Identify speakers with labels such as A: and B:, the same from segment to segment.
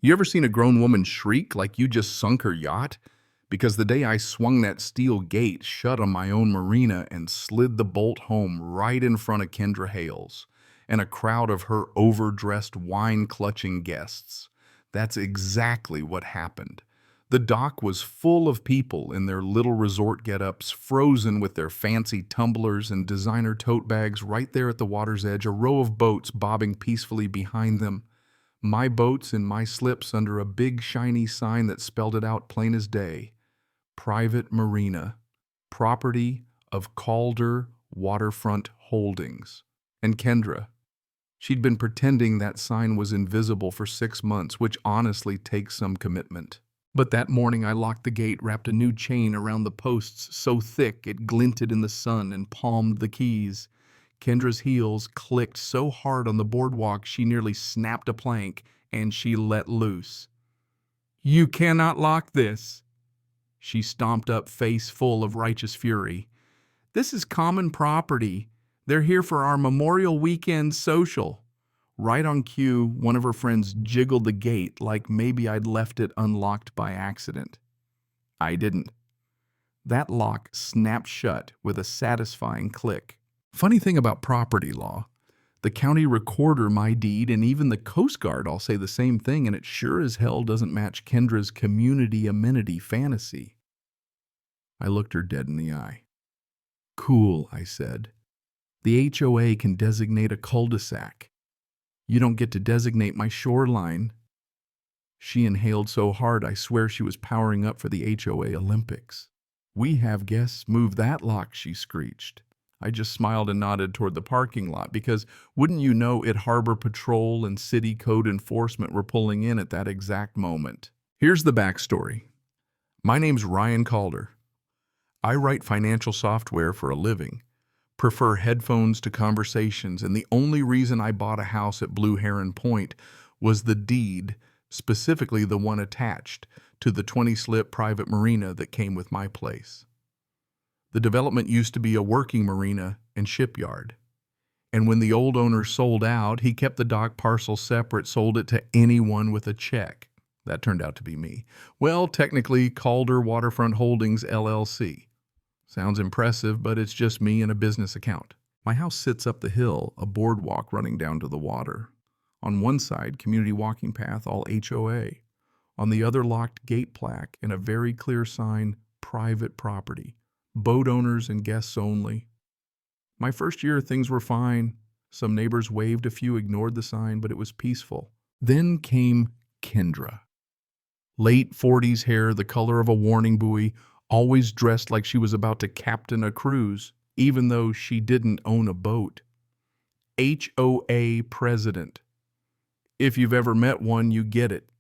A: You ever seen a grown woman shriek like you just sunk her yacht? Because the day I swung that steel gate shut on my own marina and slid the bolt home right in front of Kendra Hales and a crowd of her overdressed wine-clutching guests. That's exactly what happened. The dock was full of people in their little resort get-ups, frozen with their fancy tumblers and designer tote bags right there at the water's edge, a row of boats bobbing peacefully behind them. My boats and my slips under a big shiny sign that spelled it out plain as day. Private Marina, property of Calder Waterfront Holdings. And Kendra, she'd been pretending that sign was invisible for 6 months, which honestly takes some commitment. But that morning I locked the gate, wrapped a new chain around the posts so thick it glinted in the sun, and palmed the keys. Kendra's heels clicked so hard on the boardwalk she nearly snapped a plank, and she let loose. "You cannot lock this." She stomped up, face full of righteous fury. "This is common property. They're here for our Memorial Weekend social." Right on cue, one of her friends jiggled the gate like maybe I'd left it unlocked by accident. I didn't. That lock snapped shut with a satisfying click. Funny thing about property law, the county recorder, my deed, and even the Coast Guard all say the same thing, and it sure as hell doesn't match Kendra's community amenity fantasy. I looked her dead in the eye. "Cool," I said. "The HOA can designate a cul-de-sac. You don't get to designate my shoreline." She inhaled so hard I swear she was powering up for the HOA Olympics. "We have guests. Move that lock," she screeched. I just smiled and nodded toward the parking lot because, wouldn't you know it, Harbor Patrol and City Code Enforcement were pulling in at that exact moment. Here's the backstory. My name's Ryan Calder. I write financial software for a living, prefer headphones to conversations, and the only reason I bought a house at Blue Heron Point was the deed, specifically the one attached to the 20-slip private marina that came with my place. The development used to be a working marina and shipyard. And when the old owner sold out, he kept the dock parcel separate, sold it to anyone with a check. That turned out to be me. Well, technically, Calder Waterfront Holdings, LLC. Sounds impressive, but it's just me and a business account. My house sits up the hill, a boardwalk running down to the water. On one side, community walking path, all HOA. On the other, locked gate plaque and a very clear sign, private property. Boat owners and guests only. My first year, things were fine. Some neighbors waved, a few ignored the sign, but it was peaceful. Then came Kendra. Late 40s hair, the color of a warning buoy, always dressed like she was about to captain a cruise, even though she didn't own a boat. HOA president. If you've ever met one, you get it.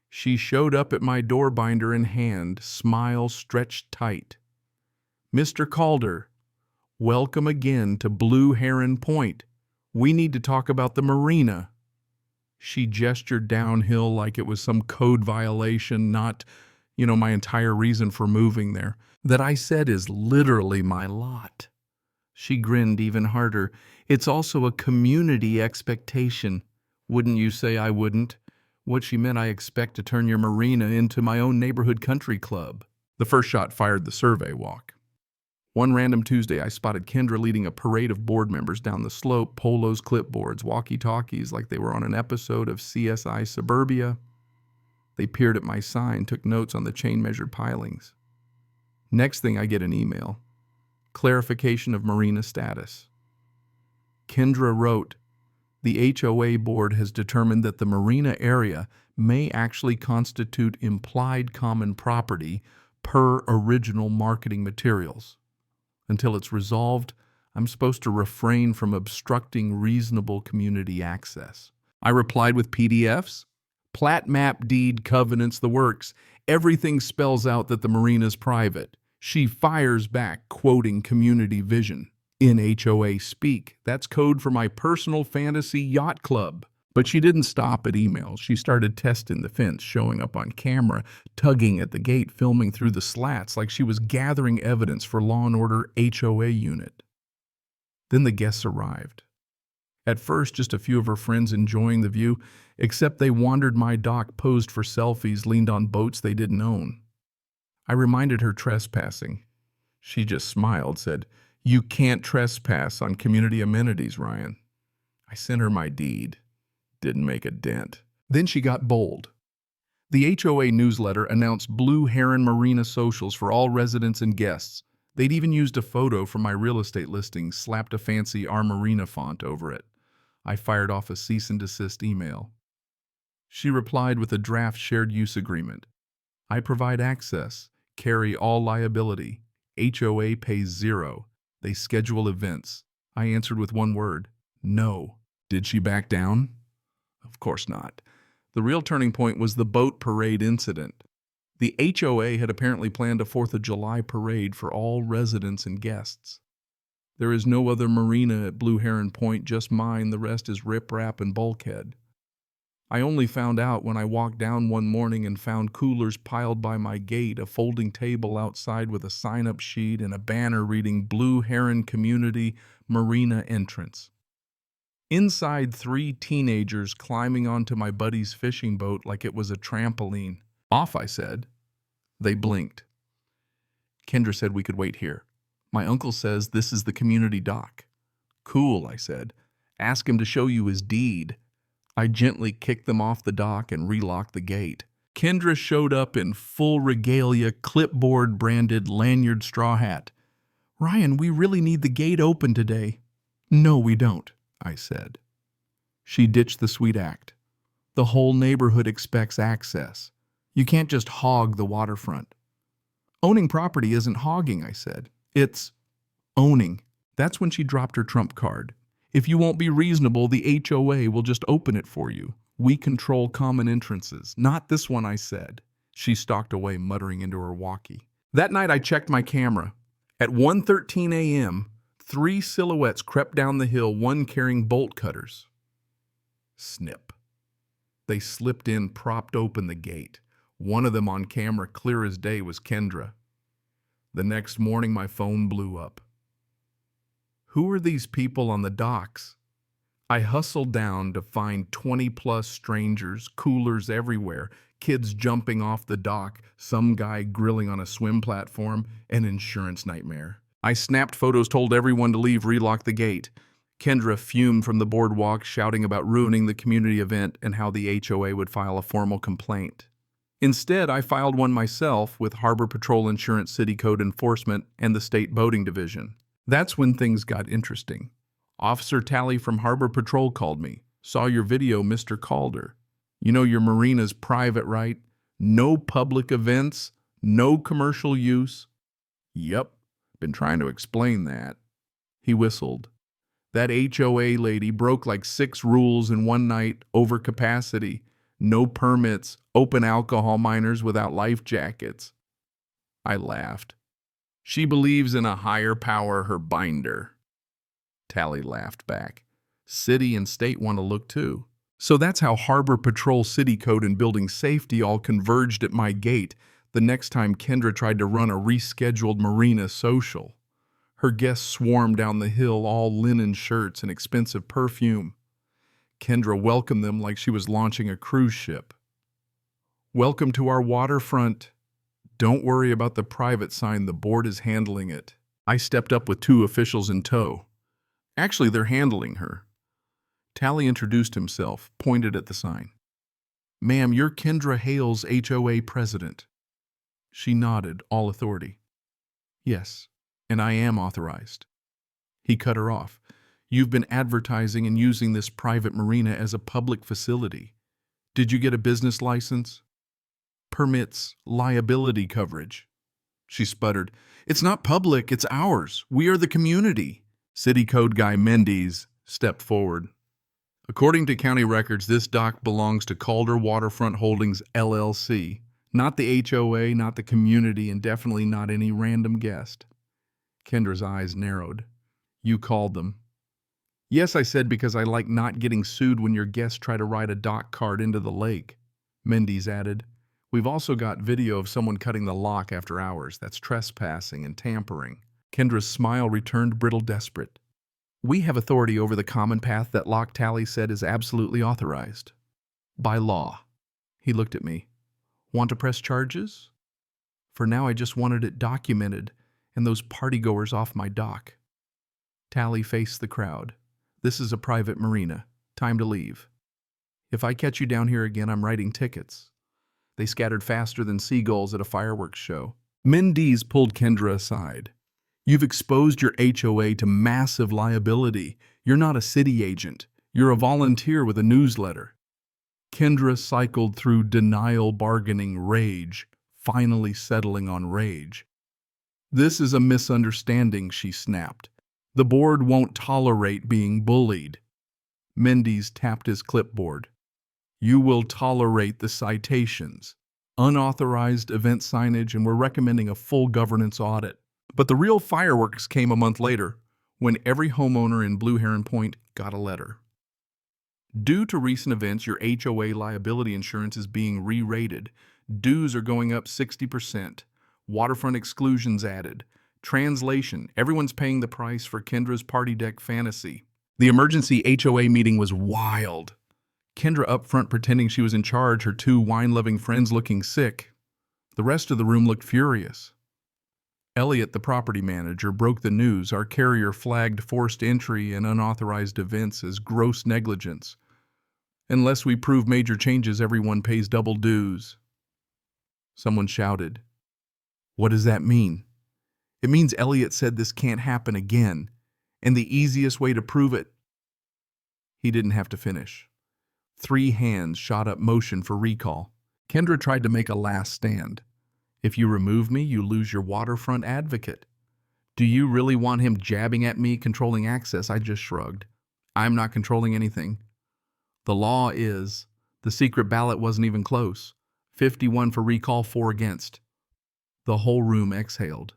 A: She showed up at my door, binder in hand, smile stretched tight. "Mr. Calder, welcome again to Blue Heron Point. We need to talk about the marina." She gestured downhill like it was some code violation, not, my entire reason for moving there. That I said is literally my lot. She grinned even harder. "It's also a community expectation. Wouldn't you say I wouldn't?" What she meant, I expect to turn your marina into my own neighborhood country club. The first shot fired the survey walk. One random Tuesday, I spotted Kendra leading a parade of board members down the slope, polos, clipboards, walkie-talkies like they were on an episode of CSI Suburbia. They peered at my sign, took notes on the chain-measured pilings. Next thing, I get an email. Clarification of marina status. Kendra wrote, "The HOA board has determined that the marina area may actually constitute implied common property per original marketing materials. Until it's resolved, I'm supposed to refrain from obstructing reasonable community access." I replied with PDFs. Plat, map, deed, covenants, the works. Everything spells out that the marina's private. She fires back, quoting community vision. In HOA speak, that's code for my personal fantasy yacht club. But she didn't stop at emails. She started testing the fence, showing up on camera, tugging at the gate, filming through the slats like she was gathering evidence for Law & Order HOA unit. Then the guests arrived. At first, just a few of her friends enjoying the view, except they wandered my dock, posed for selfies, leaned on boats they didn't own. I reminded her trespassing. She just smiled, said, "You can't trespass on community amenities, Ryan." I sent her my deed. Didn't make a dent. Then she got bold. The HOA newsletter announced Blue Heron Marina socials for all residents and guests. They'd even used a photo from my real estate listing, slapped a fancy Our Marina font over it. I fired off a cease and desist email. She replied with a draft shared use agreement. I provide access, carry all liability. HOA pays zero. They schedule events. I answered with one word, no. Did she back down? Of course not. The real turning point was the boat parade incident. The HOA had apparently planned a 4th of July parade for all residents and guests. There is no other marina at Blue Heron Point, just mine. The rest is riprap and bulkhead. I only found out when I walked down one morning and found coolers piled by my gate, a folding table outside with a sign-up sheet and a banner reading Blue Heron Community Marina Entrance. Inside, 3 teenagers climbing onto my buddy's fishing boat like it was a trampoline. Off, I said. They blinked. Kendra said we could wait here. My uncle says this is the community dock. Cool, I said. Ask him to show you his deed. I gently kicked them off the dock and relocked the gate. Kendra showed up in full regalia, clipboard-branded lanyard straw hat. "Ryan, we really need the gate open today." "No, we don't," I said. She ditched the sweet act. "The whole neighborhood expects access. You can't just hog the waterfront." "Owning property isn't hogging," I said. "It's owning." That's when she dropped her trump card. "If you won't be reasonable, the HOA will just open it for you. We control common entrances." "Not this one," I said. She stalked away, muttering into her walkie. That night I checked my camera. At 1:13 a.m., 3 silhouettes crept down the hill, one carrying bolt cutters. Snip. They slipped in, propped open the gate. One of them on camera, clear as day, was Kendra. The next morning, my phone blew up. Who are these people on the docks? I hustled down to find 20-plus strangers, coolers everywhere, kids jumping off the dock, some guy grilling on a swim platform, an insurance nightmare. I snapped photos, told everyone to leave, relocked the gate. Kendra fumed from the boardwalk, shouting about ruining the community event and how the HOA would file a formal complaint. Instead, I filed one myself with Harbor Patrol Insurance, City Code Enforcement, and the State Boating Division. That's when things got interesting. Officer Tally from Harbor Patrol called me. "Saw your video, Mr. Calder. You know your marina's private, right? No public events, no commercial use." "Yep, been trying to explain that." He whistled. "That HOA lady broke like 6 rules in one night, over capacity. No permits, open alcohol minors without life jackets." I laughed. "She believes in a higher power, her binder." Tally laughed back. "City and state want to look too." So that's how Harbor Patrol, City Code, and Building Safety all converged at my gate the next time Kendra tried to run a rescheduled marina social. Her guests swarmed down the hill, all linen shirts and expensive perfume. Kendra welcomed them like she was launching a cruise ship. "Welcome to our waterfront. Don't worry about the private sign, the board is handling it." I stepped up with 2 officials in tow. Actually, they're handling her. Tally introduced himself, pointed at the sign. "Ma'am, you're Kendra Hale's HOA president." She nodded, all authority. "Yes, and I am authorized." He cut her off. "You've been advertising and using this private marina as a public facility. Did you get a business license?" "Permits, liability coverage." She sputtered. "It's not public, it's ours. We are the community." City Code guy Mendes stepped forward. "According to county records, this dock belongs to Calder Waterfront Holdings, LLC. Not the HOA, not the community, and definitely not any random guest." Kendra's eyes narrowed. "You called them." "Yes," I said, "because I like not getting sued when your guests try to ride a dock cart into the lake." Mendes added, "We've also got video of someone cutting the lock after hours. That's trespassing and tampering." Kendra's smile returned, brittle, desperate. We have authority over the common path that Lock Tally said is absolutely authorized. By law. He looked at me. Want to press charges? For now, I just wanted it documented and those partygoers off my dock. Tally faced the crowd. This is a private marina. Time to leave. If I catch you down here again, I'm writing tickets. They scattered faster than seagulls at a fireworks show. Mendes pulled Kendra aside. You've exposed your HOA to massive liability. You're not a city agent. You're a volunteer with a newsletter. Kendra cycled through denial bargaining rage, finally settling on rage. This is a misunderstanding, she snapped. The board won't tolerate being bullied. Mendes tapped his clipboard. You will tolerate the citations, unauthorized event signage, and we're recommending a full governance audit. But the real fireworks came a month later, when every homeowner in Blue Heron Point got a letter. Due to recent events, your HOA liability insurance is being re-rated. Dues are going up 60%. Waterfront exclusions added. Translation, everyone's paying the price for Kendra's party deck fantasy. The emergency HOA meeting was wild. Kendra up front pretending she was in charge, her two wine-loving friends looking sick. The rest of the room looked furious. Elliot, the property manager, broke the news. Our carrier flagged forced entry and unauthorized events as gross negligence. Unless we prove major changes, everyone pays double dues. Someone shouted. What does that mean? It means Elliot said this can't happen again, and the easiest way to prove it. He didn't have to finish. 3 hands shot up motion for recall. Kendra tried to make a last stand. If you remove me, you lose your waterfront advocate. Do you really want him jabbing at me, controlling access? I just shrugged. I'm not controlling anything. The law is, the secret ballot wasn't even close. 51 for recall, 4 against. The whole room exhaled.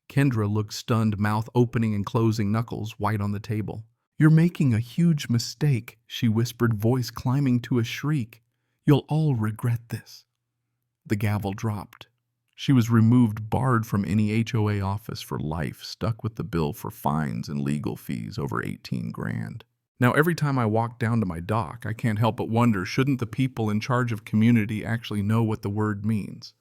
A: Kendra looked stunned, mouth opening and closing, knuckles white on the table. You're making a huge mistake, she whispered, voice climbing to a shriek. You'll all regret this. The gavel dropped. She was removed, barred from any HOA office for life, stuck with the bill for fines and legal fees over 18 grand. Now, every time I walk down to my dock, I can't help but wonder, shouldn't the people in charge of community actually know what the word means?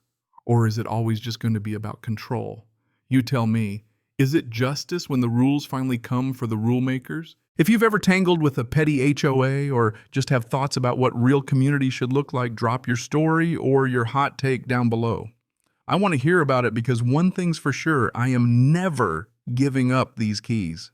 A: Or is it always just going to be about control? You tell me, is it justice when the rules finally come for the rule makers? If you've ever tangled with a petty HOA or just have thoughts about what real community should look like, drop your story or your hot take down below. I want to hear about it because one thing's for sure, I am never giving up these keys.